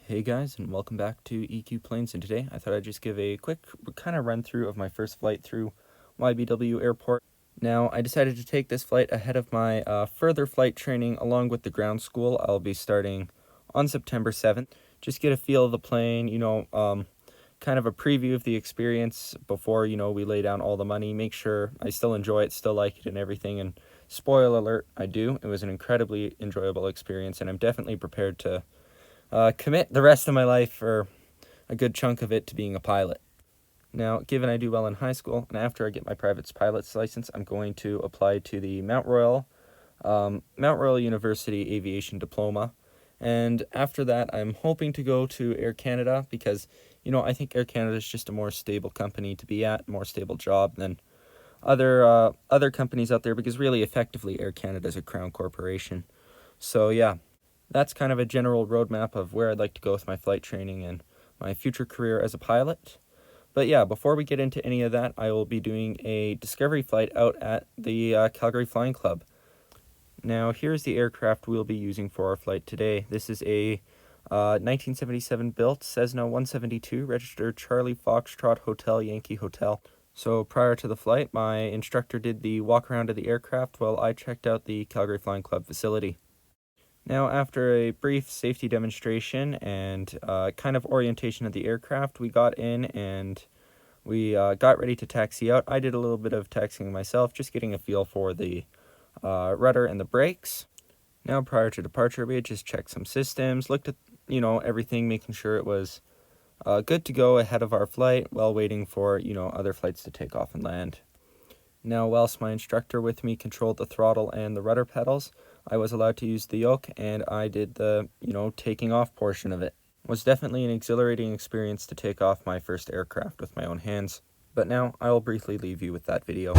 Hey guys, and welcome back to EQ Planes, and today I thought I'd just give a quick kind of run through of my first flight through YBW Airport. Now, I decided to take this flight ahead of my further flight training along with the ground school. I'll be starting on September 7th. Just get a feel of the plane, kind of a preview of the experience before, we lay down all the money. Make sure I still enjoy it, still like it and everything, and spoiler alert, I do. It was an incredibly enjoyable experience, and I'm definitely prepared to commit the rest of my life, or a good chunk of it, to being a pilot. Now, given I do well in high school, and after I get my private pilot's license, I'm going to apply to the Mount Royal University Aviation Diploma. And after that, I'm hoping to go to Air Canada because, I think Air Canada is just a more stable company to be at, more stable job than other companies out there, because really, effectively, Air Canada is a crown corporation. So, yeah. That's kind of a general roadmap of where I'd like to go with my flight training and my future career as a pilot. But yeah, before we get into any of that, I will be doing a discovery flight out at the Calgary Flying Club. Now, here's the aircraft we'll be using for our flight today. This is a 1977 built Cessna 172, registered Charlie Foxtrot Hotel Yankee Hotel. So prior to the flight, my instructor did the walk around of the aircraft while I checked out the Calgary Flying Club facility. Now, after a brief safety demonstration and kind of orientation of the aircraft, we got in and we got ready to taxi out. I did a little bit of taxiing myself, just getting a feel for the rudder and the brakes. Now, prior to departure, we had just checked some systems, looked at, everything, making sure it was good to go ahead of our flight while waiting for, other flights to take off and land. Now, whilst my instructor with me controlled the throttle and the rudder pedals, I was allowed to use the yoke, and I did the, taking off portion of it. It was definitely an exhilarating experience to take off my first aircraft with my own hands. But now, I will briefly leave you with that video.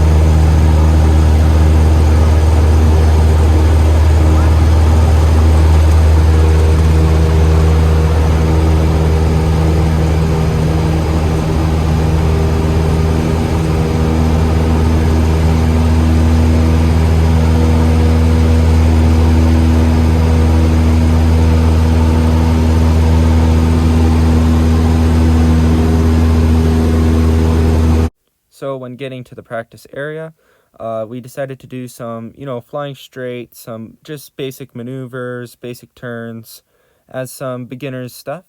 So when getting to the practice area, we decided to do some, flying straight, some just basic maneuvers, basic turns, as some beginner's stuff.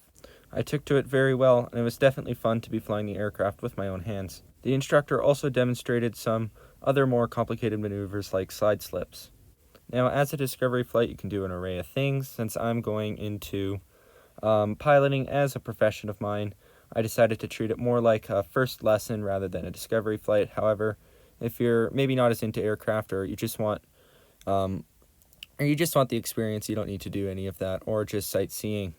I took to it very well, and it was definitely fun to be flying the aircraft with my own hands. The instructor also demonstrated some other more complicated maneuvers like side slips. Now, as a discovery flight, you can do an array of things. Since I'm going into piloting as a profession of mine, I decided to treat it more like a first lesson rather than a discovery flight. However, if you're maybe not as into aircraft, or you just want the experience, you don't need to do any of that, or just sightseeing.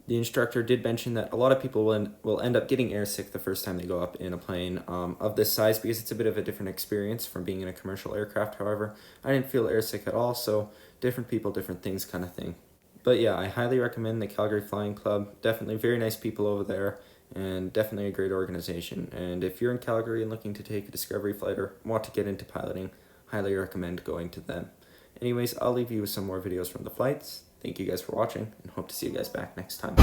The instructor did mention that a lot of people will end up getting airsick the first time they go up in a plane of this size, because it's a bit of a different experience from being in a commercial aircraft. However, I didn't feel airsick at all, so different people, different things kind of thing. But yeah, I highly recommend the Calgary Flying Club. Definitely very nice people over there, and definitely a great organization. And if you're in Calgary and looking to take a discovery flight or want to get into piloting, highly recommend going to them. Anyways, I'll leave you with some more videos from the flights. Thank you guys for watching, and hope to see you guys back next time.